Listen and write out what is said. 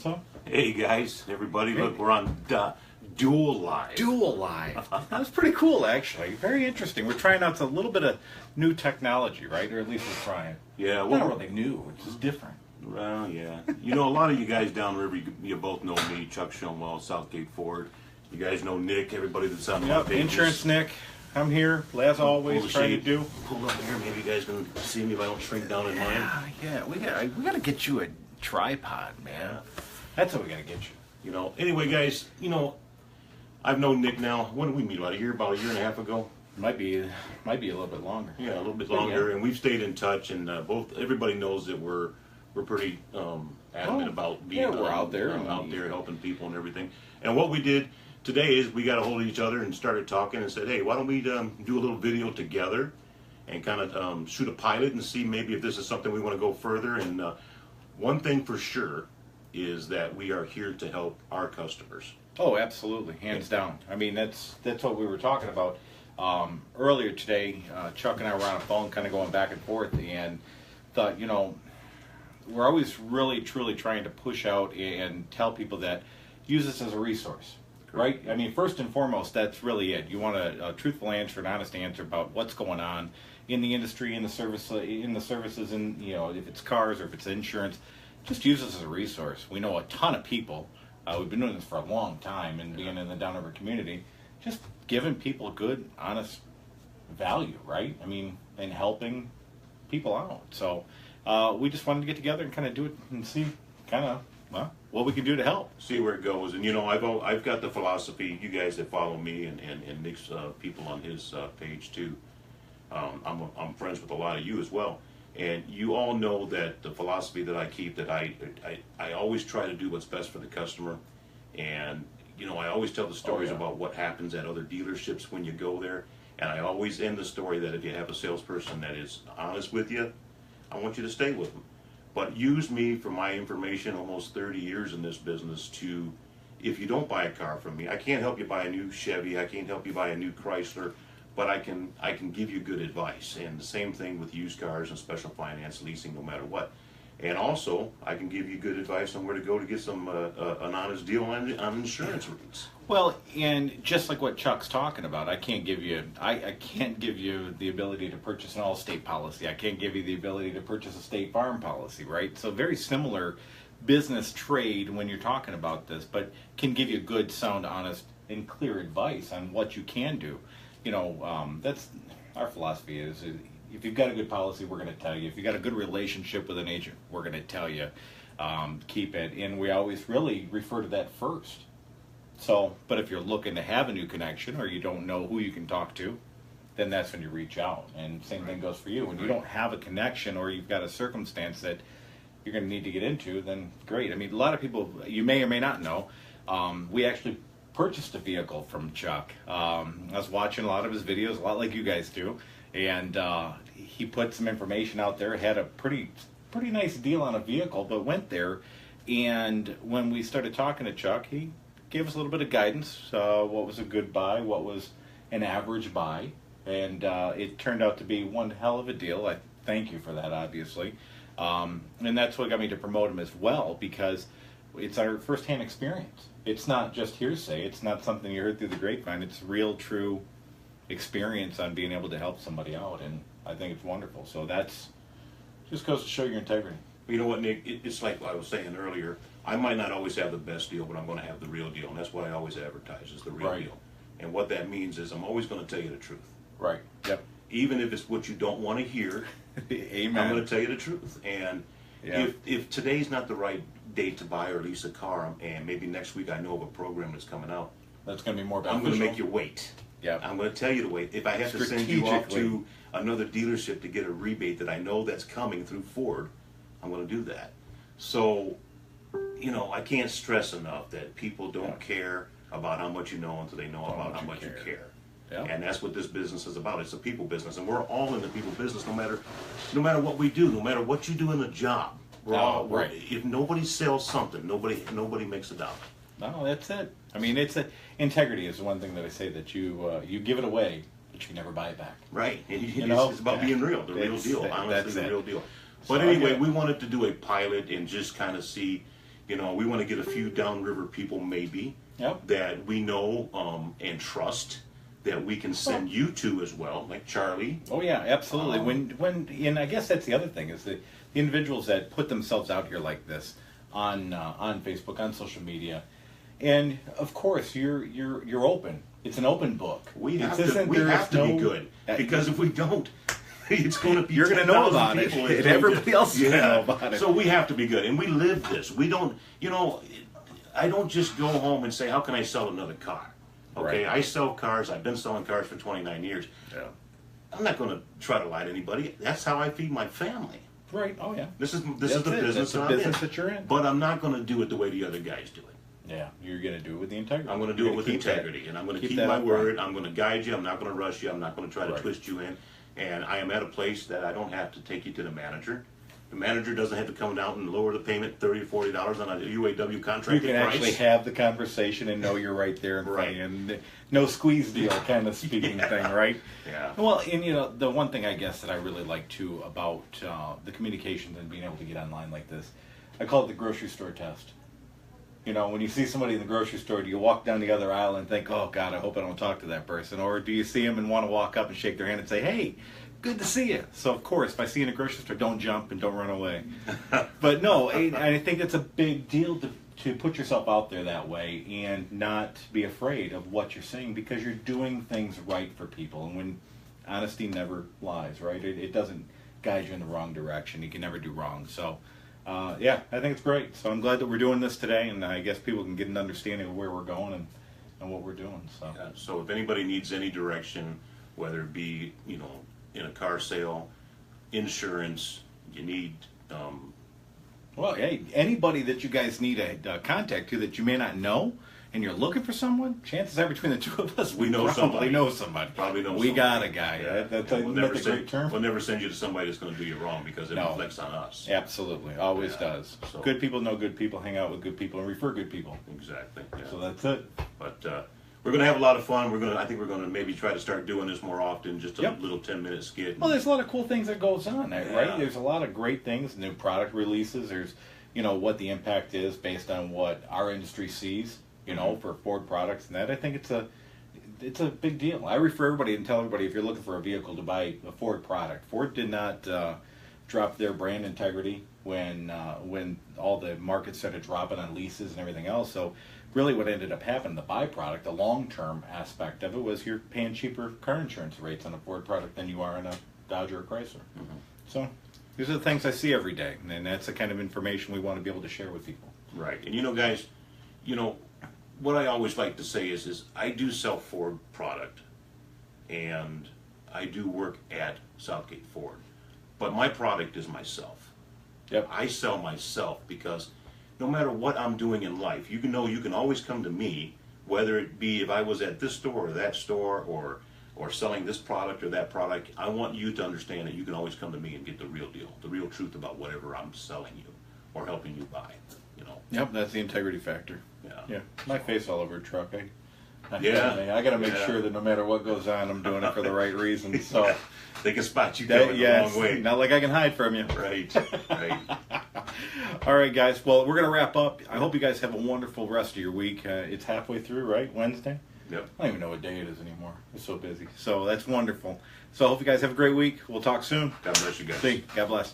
So, Hey guys, everybody, look, we're on Dual Live. Dual Live. That was pretty cool, actually. Very interesting. We're trying out a little bit of new technology, right? Or at least we're trying. Yeah, Well, not really new. It's just different. Well, yeah. You know, a lot of you guys down the river, you both know me, Chuck Shemwell, Southgate Ford. You guys know Nick, everybody that's on my pages. Insurance Nick. I'm here, as always, trying to do. Pull up here, maybe you guys can see me if I don't shrink down in mine. Yeah, we got to get you a tripod, man. That's what we got to get you. You know, anyway, guys, you know, I've known Nick now. When did we meet? About a year and a half ago? Might be a little bit longer. Yeah, a little bit longer, and we've stayed in touch. And everybody knows that we're pretty adamant about being we're out there helping people and everything. And what we did today is we got a hold of each other and started talking and said, hey, why don't we do a little video together and kind of shoot a pilot and see maybe if this is something we want to go further. And one thing for sure is that we are here to help our customers. Oh, absolutely, hands down. I mean, that's what we were talking about earlier today. Chuck and I were on a phone, kind of going back and forth, and thought, you know, we're always really, truly trying to push out and tell people that use this as a resource, right? I mean, first and foremost, that's really it. You want a truthful answer, an honest answer about what's going on in the industry, in the services, and you know, if it's cars or if it's insurance. Just use this as a resource. We know a ton of people. We've been doing this for a long time and being in the Downriver community, just giving people good, honest value, right? I mean, and helping people out. So we just wanted to get together and kind of do it and see what we can do to help. See where it goes. And, you know, I've got the philosophy, you guys that follow me and Nick's people on his page too, I'm friends with a lot of you as well. And you all know that the philosophy that I keep, that I always try to do what's best for the customer. And, you know, I always tell the stories about what happens at other dealerships when you go there. And I always end the story that if you have a salesperson that is honest with you, I want you to stay with them. But use me for my information, almost 30 years in this business, to, if you don't buy a car from me, I can't help you buy a new Chevy, I can't help you buy a new Chrysler, but I can give you good advice. And the same thing with used cars and special finance leasing, no matter what. And also, I can give you good advice on where to go to get some an honest deal on insurance rates. Well, and just like what Chuck's talking about, I can't give you the ability to purchase an Allstate policy. I can't give you the ability to purchase a State Farm policy, right? So very similar business trade when you're talking about this, but can give you good, sound, honest, and clear advice on what you can do. You know, that's our philosophy is if you've got a good policy, we're going to tell you. If you've got a good relationship with an agent, we're going to tell you. Keep it. And we always really refer to that first. So, but if you're looking to have a new connection or you don't know who you can talk to, then that's when you reach out. And same thing goes for you. When you don't have a connection or you've got a circumstance that you're going to need to get into, then great. I mean, a lot of people, you may or may not know, we actually purchased a vehicle from Chuck. I was watching a lot of his videos, a lot like you guys do, and he put some information out there, had a pretty nice deal on a vehicle, but went there, and when we started talking to Chuck, he gave us a little bit of guidance, what was a good buy, what was an average buy, and it turned out to be one hell of a deal. I thank you for that, obviously, and that's what got me to promote him as well, because it's our first-hand experience. It's not just hearsay. It's not something you heard through the grapevine. It's real, true experience on being able to help somebody out, and I think it's wonderful. So that's just goes to show your integrity. You know what, Nick? It's like I was saying earlier. I might not always have the best deal, but I'm going to have the real deal, and that's what I always advertise, is the real deal. And what that means is I'm always going to tell you the truth. Right. Yep. Even if it's what you don't want to hear, Amen. I'm going to tell you the truth. And if today's not the right date to buy or lease a car, and maybe next week I know of a program that's coming out, that's going to be more beneficial. I'm going to make you wait. Yeah. I'm going to tell you to wait. If I have to send you off to another dealership to get a rebate that I know that's coming through Ford, I'm going to do that. So, you know, I can't stress enough that people don't care about how much you know until they know about how much you care. Yeah. And that's what this business is about. It's a people business, and we're all in the people business. No matter what we do, no matter what you do in the job, if nobody sells something, nobody makes a dollar. No, that's it. I mean, integrity is one thing that I say, that you give it away, but you never buy it back. Right. It's about being real, the real deal. Honestly, the real deal. But anyway, we wanted to do a pilot and just kind of see, You know, we want to get a few downriver people maybe Yep. that we know and trust that we can send you to as well, like Charlie. Oh yeah, absolutely. And I guess that's the other thing is that the individuals that put themselves out here like this on Facebook, on social media, and of course you're open. It's an open book. We have It isn't- to, we there have is to no- be good, because if we don't, it's going to be You're gonna know 10,000 about it, people. and everybody else is gonna know about it. So we have to be good, and we live this. We don't, you know, I don't just go home and say, how can I sell another car? Okay, Right. I sell cars. I've been selling cars for 29 years. Yeah. I'm not going to try to lie to anybody. That's how I feed my family. Right. Oh yeah. This is the That's it. business That's the that I'm business in. that you're in. But I'm not going to do it the way the other guys do it. Yeah. You're gonna do it with the integrity. I'm going to do You're it with gonna keep that- integrity, and I'm going to keep that my up front. word. I'm going to guide you. I'm not going to rush you. I'm not going to try to Right. twist you in. And I am at a place that I don't have to take you to the manager. The manager doesn't have to come down and lower the payment $30 or $40 on a UAW You contract can price. actually have the conversation and know you're right there in front of you, and no squeeze deal kind of speaking thing, right? Yeah. Well, and you know, the one thing I guess that I really like too about the communications and being able to get online like this, I call it the grocery store test. You know, when you see somebody in the grocery store, do you walk down the other aisle and think, oh God, I hope I don't talk to that person? Or do you see them and want to walk up and shake their hand and say, hey, good to see you? So of course, if I see you in a grocery store, don't jump and don't run away. But no, I think it's a big deal to put yourself out there that way and not be afraid of what you're saying, because you're doing things right for people. And when honesty never lies, right? It doesn't guide you in the wrong direction. You can never do wrong. So yeah, I think it's great. So I'm glad that we're doing this today, and I guess people can get an understanding of where we're going and what we're doing. So Yeah, so if anybody needs any direction, whether it be, you know, in a car sale, insurance, you need, well, hey, anybody that you guys need a contact to that you may not know, and you're looking for someone, chances are between the two of us, We know probably somebody. know somebody. Probably know we somebody. got a guy. Yeah. That's And we'll never a great term. We'll never send you to somebody that's going to do you wrong, because it No. reflects on us. Absolutely, always Yeah, does. so- Good people know good people, hang out with good people, and refer good people. Exactly. Yeah. So that's it. But we're going to have a lot of fun. I think we're going to maybe try to start doing this more often. Just a Yep. little 10-minute skit. Well, there's a lot of cool things that goes on, right? Yeah. There's a lot of great things, new product releases. There's, you know, what the impact is based on what our industry sees, you know, for Ford products and that. I think it's a big deal. I refer everybody and tell everybody, if you're looking for a vehicle, to buy a Ford product. Ford did not drop their brand integrity when all the markets started dropping on leases and everything else. So really what ended up happening, the byproduct, the long-term aspect of it, was you're paying cheaper car insurance rates on a Ford product than you are in a Dodge or a Chrysler. Mm-hmm. So these are the things I see every day, and that's the kind of information we want to be able to share with people. Right. And you know, guys, you know, what I always like to say is I do sell Ford product, and I do work at Southgate Ford, but my product is myself. Yep. I sell myself, because no matter what I'm doing in life, you can always come to me, whether it be if I was at this store or that store, or selling this product or that product. I want you to understand that you can always come to me and get the real deal, the real truth about whatever I'm selling you or helping you buy. You know. Yep, that's the integrity factor. Yeah. Yeah, my face all over a truck. I Yeah. got to make Yeah. sure that no matter what goes on, I'm doing it for the right reasons. So They can spot you going the yes, wrong way. not like I can hide from you. Right. Right. All right, guys. Well, we're gonna wrap up. I hope you guys have a wonderful rest of your week. It's halfway through, right? Wednesday. Yep. I don't even know what day it is anymore. It's so busy. So that's wonderful. So I hope you guys have a great week. We'll talk soon. God bless you guys. See you. God bless.